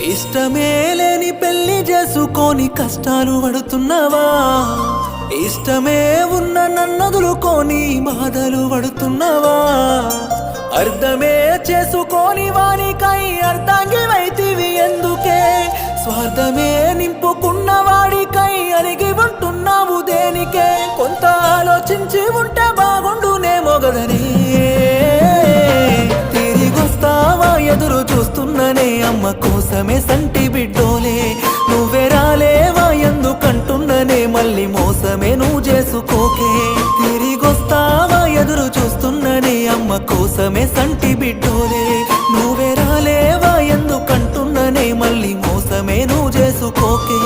ఇష్టమే లేని పెళ్లి చేసుకొని కష్టాలు పడుతున్నావా? ఇష్టమే ఉన్న నన్నదులుకొని బాధలు పడుతున్నావా? అర్థమే చేసుకొని వానికై అర్థంగివైతివి ఎందుకే? స్వార్థమే నింపుకున్న వాడికై అరిగి ఉంటున్నావు దేనికే? కొంత ఆలోచించి ఉంటే బాగుండునేమో గదనే. తిరిగొస్తావా ఎదురు చూస్తున్ననే అమ్మ కోసమే సంటి బిడ్డోలే. నువ్వే రాలేవా ఎందుకంటున్ననే మళ్ళీ మోసమే నువ్వు చేసుకోకే. తిరిగొస్తావా ఎదురు చూస్తున్ననే అమ్మ కోసమే సంటి బిడ్డోలే. నువ్వే రాలేవా ఎందుకంటున్ననే మళ్ళీ మోసమే నువ్వు చేసుకోకే.